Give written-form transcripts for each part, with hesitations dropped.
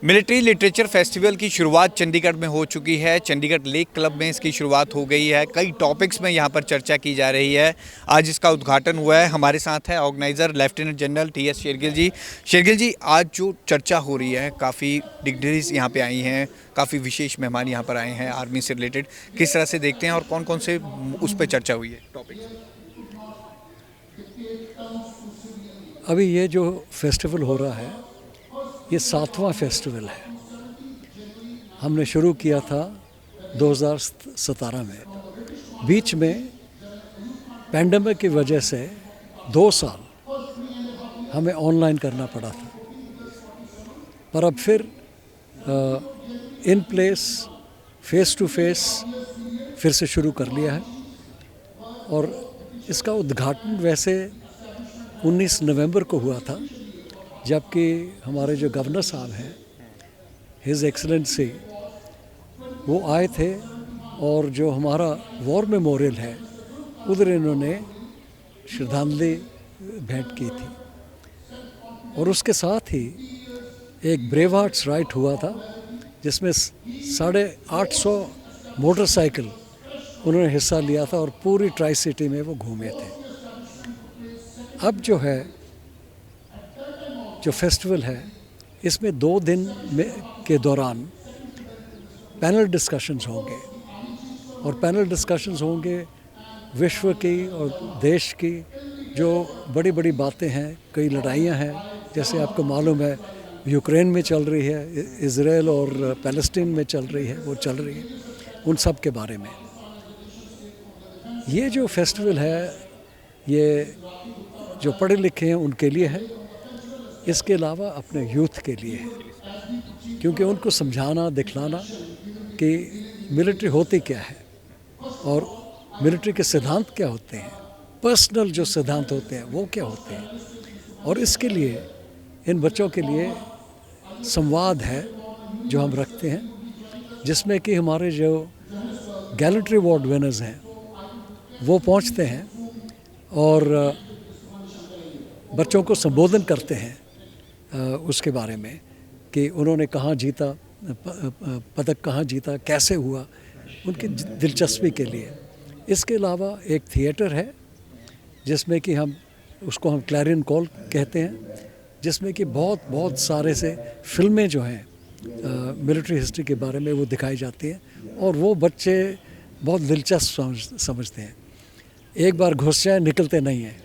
Military literature festival की शुरुआत चंडीगढ़ में हो चुकी है। चंडीगढ़ लेक क्लब में इसकी शुरुआत हो गई है। कई टॉपिक्स में यहाँ पर चर्चा की जा रही है। आज इसका उद्घाटन हुआ है। हमारे साथ है organiser lieutenant general TS. Shergill ji. Shergill ji, आज जो चर्चा हो रही है, काफ़ी डिग्निटरीज यहाँ पे आई हैं, काफ़ी विशेष मेहमान यहाँ पर आए हैं आर्मी से रिलेटेड। किस तरह से देखते हैं और कौन कौन से उस पर चर्चा हुई है टॉपिक? अभी ये जो फेस्टिवल हो रहा है, ये 7वां फेस्टिवल है। हमने शुरू किया था 2017 में। बीच में पैंडेमिक की वजह से 2 साल हमें ऑनलाइन करना पड़ा था, पर अब फिर in place face to face फिर से शुरू कर लिया है। और इसका उद्घाटन वैसे 19 नवंबर को हुआ था, जबकि हमारे जो गवर्नर साहब हैं, हिज एक्सेलेंसी, वो आए थे और जो हमारा वॉर मेमोरियल है उधर इन्होंने श्रद्धांजलि भेंट की थी। और उसके साथ ही एक ब्रेव हार्ट्स राइट हुआ था, जिसमें 850 मोटरसाइकिल उन्होंने हिस्सा लिया था और पूरी ट्राई सिटी में वो घूमे थे। अब जो फेस्टिवल है, इसमें 2 दिन के दौरान पैनल डिस्कशंस होंगे। और पैनल डिस्कशंस होंगे विश्व की और देश की जो बड़ी बड़ी बातें हैं। कई लड़ाइयाँ हैं, जैसे आपको मालूम है यूक्रेन में चल रही है, इज़राइल और पैलेस्टीन में चल रही है, वो चल रही है, उन सब के बारे में। ये जो फेस्टिवल है, ये जो पढ़े लिखे हैं उनके लिए है, इसके अलावा अपने यूथ के लिए है, क्योंकि उनको समझाना दिखलाना कि मिलिट्री होती क्या है और मिलिट्री के सिद्धांत क्या होते हैं, पर्सनल जो सिद्धांत होते हैं वो क्या होते हैं। और इसके लिए इन बच्चों के लिए संवाद है जो हम रखते हैं, जिसमें कि हमारे जो गैलेंट्री अवार्ड विनर्स हैं वो पहुंचते हैं और बच्चों को संबोधन करते हैं उसके बारे में कि उन्होंने कहाँ जीता, पदक कहाँ जीता, कैसे हुआ, उनकी दिलचस्पी के लिए। इसके अलावा एक थिएटर है जिसमें कि हम क्लैरियन कॉल कहते हैं, जिसमें कि बहुत सारे से फिल्में जो हैं मिलिट्री हिस्ट्री के बारे में वो दिखाई जाती हैं और वो बच्चे बहुत दिलचस्प समझते हैं। एक बार घुस जाए निकलते नहीं हैं।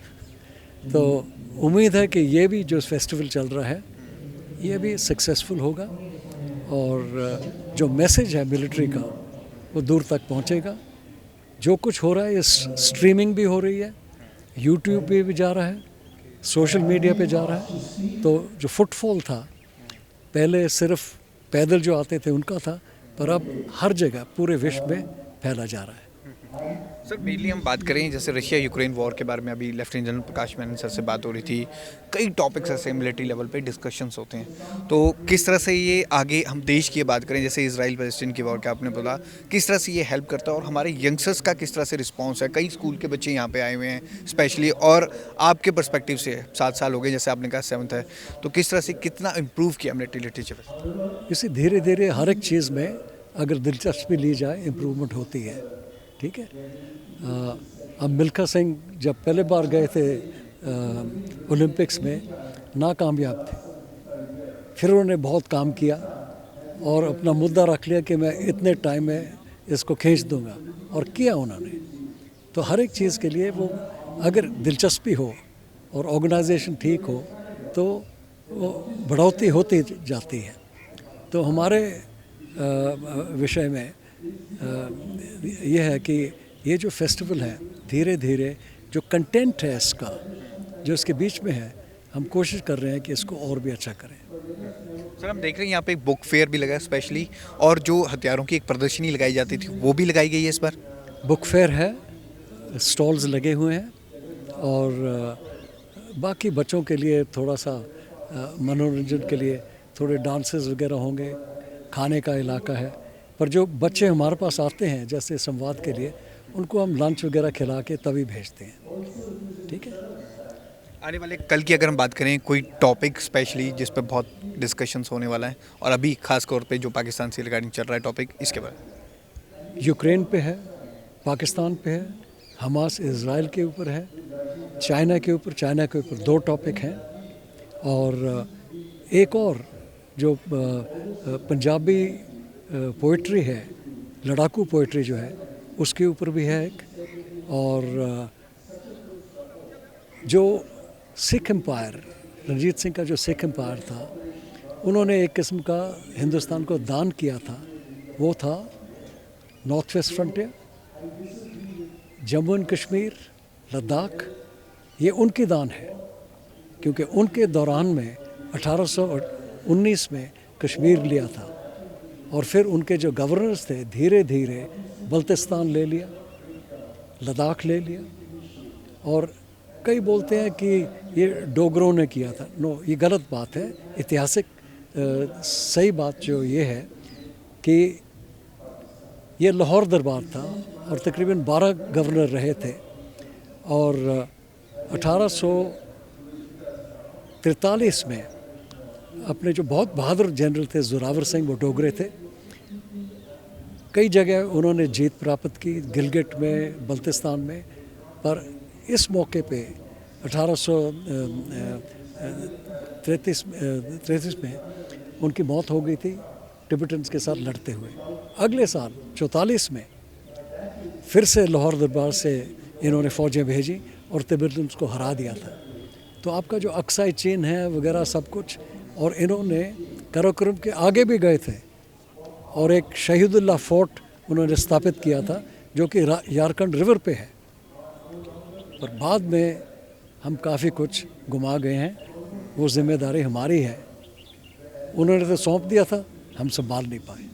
तो उम्मीद है कि ये भी जो फेस्टिवल चल रहा है ये भी सक्सेसफुल होगा और जो मैसेज है मिलिट्री का वो दूर तक पहुंचेगा। जो कुछ हो रहा है, ये स्ट्रीमिंग भी हो रही है, यूट्यूब पे भी जा रहा है, सोशल मीडिया पे जा रहा है। तो जो फुटफॉल था, पहले सिर्फ पैदल जो आते थे उनका था, पर अब हर जगह पूरे विश्व में फैला जा रहा है। सर, मेनली हम बात करें जैसे रशिया यूक्रेन वॉर के बारे में, अभी लेफ्टिनेंट जनरल प्रकाश मैनन सर से बात हो रही थी। कई टॉपिक्स ऐसे मिलिट्री लेवल पे डिस्कशंस होते हैं, तो किस तरह से ये आगे हम देश की बात करें, जैसे इजराइल पैलेस्टीन की वॉर का आपने बोला, किस तरह से ये हेल्प करता है और हमारे यंगस्टर्स का किस तरह से रिस्पॉन्स है। कई स्कूल के बच्चे यहाँ पे आए हुए हैं स्पेशली, और आपके परस्पेक्टिव से 7 साल हो गए जैसे आपने कहा 7th है, तो किस तरह से कितना इम्प्रूव किया मिलिट्री लिटरेचर? इसी धीरे धीरे हर एक चीज़ में अगर दिलचस्पी ली जाए इम्प्रूवमेंट होती है। ठीक है। अब मिल्खा सिंह जब पहले बार गए थे ओलंपिक्स में, नाकामयाब थे। फिर उन्होंने बहुत काम किया और अपना मुद्दा रख लिया कि मैं इतने टाइम में इसको खींच दूंगा, और किया उन्होंने। तो हर एक चीज़ के लिए वो अगर दिलचस्पी हो और ऑर्गेनाइजेशन ठीक हो तो वो बढ़ोतरी होती जाती है। तो हमारे विषय में ये है कि ये जो फेस्टिवल है, धीरे धीरे जो कंटेंट है इसका, जो इसके बीच में है, हम कोशिश कर रहे हैं कि इसको और भी अच्छा करें। सर, हम देख रहे हैं यहाँ पे एक बुक फेयर भी लगा है स्पेशली, और जो हथियारों की एक प्रदर्शनी लगाई जाती थी वो भी लगाई गई है इस बार। बुक फेयर है, स्टॉल्स लगे हुए हैं और बाकी बच्चों के लिए थोड़ा सा मनोरंजन के लिए थोड़े डांसेस वगैरह होंगे, खाने का इलाका है। पर जो बच्चे हमारे पास आते हैं जैसे संवाद के लिए, उनको हम लंच वगैरह खिला के तभी भेजते हैं। ठीक है। आने वाले कल की अगर हम बात करें, कोई टॉपिक स्पेशली जिस पे बहुत डिस्कशंस होने वाला है, और अभी खास तौर पे जो पाकिस्तान से रिगार्डिंग चल रहा है टॉपिक, इसके बारे यूक्रेन पे है, पाकिस्तान पे है, हमास इज़राइल के ऊपर है, चाइना के ऊपर 2 टॉपिक हैं, और एक और जो पंजाबी पोइट्री है, लड़ाकू पोइट्री जो है उसके ऊपर भी है एक, और जो सिख एम्पायर, रंजीत सिंह का जो सिख एम्पायर था, उन्होंने एक किस्म का हिंदुस्तान को दान किया था, वो था north west frontier, Jammu and Kashmir, Ladakh. ये उनकी दान है, क्योंकि उनके दौरान में 1819 में कश्मीर लिया था, और फिर उनके जो गवर्नर्स थे धीरे धीरे बल्तिस्तान ले लिया, लद्दाख ले लिया। और कई बोलते हैं कि ये डोगरों ने किया था। नो, ये गलत बात है। ऐतिहासिक सही बात जो ये है कि ये लाहौर दरबार था और तकरीबन 12 गवर्नर रहे थे, और 1843 में अपने जो बहुत बहादुर जनरल थे जोरावर सिंह, वो डोगरे थे, कई जगह उन्होंने जीत प्राप्त की, गिलगिट में, बल्तिस्तान में। पर इस मौके पे 1833 में उनकी मौत हो गई थी टिबेटन्स के साथ लड़ते हुए। अगले साल 44 में फिर से लाहौर दरबार से इन्होंने फ़ौजें भेजी और तिब्बतन्स को हरा दिया था। तो आपका जो अक्साई चीन है वगैरह सब कुछ, और इन्होंने कराकोरम के आगे भी गए थे और एक शहीदुल्लाह फोर्ट उन्होंने स्थापित किया था, जो कि यारकंड रिवर पे है। पर बाद में हम काफ़ी कुछ गुमा गए हैं, वो जिम्मेदारी हमारी है। उन्होंने तो सौंप दिया था, हम संभाल नहीं पाए।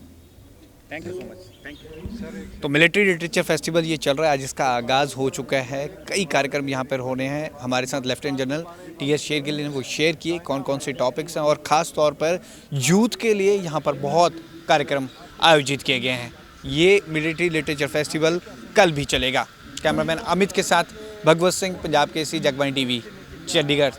Thank you so much. Thank you sir. तो मिलिट्री लिटरेचर फेस्टिवल ये चल रहा है, आज इसका आगाज़ हो चुका है, कई कार्यक्रम यहाँ पर होने हैं। हमारे साथ लेफ्टिनेंट जनरल टी.एस. शेरगिल ने वो शेयर किए कौन कौन से टॉपिक्स हैं, और ख़ास तौर पर यूथ के लिए यहाँ पर बहुत कार्यक्रम आयोजित किए गए हैं। ये मिलिट्री लिटरेचर फेस्टिवल कल भी चलेगा। कैमरामैन अमित के साथ भगवत सिंह, पंजाब केसरी, जगबानी टीवी, चंडीगढ़।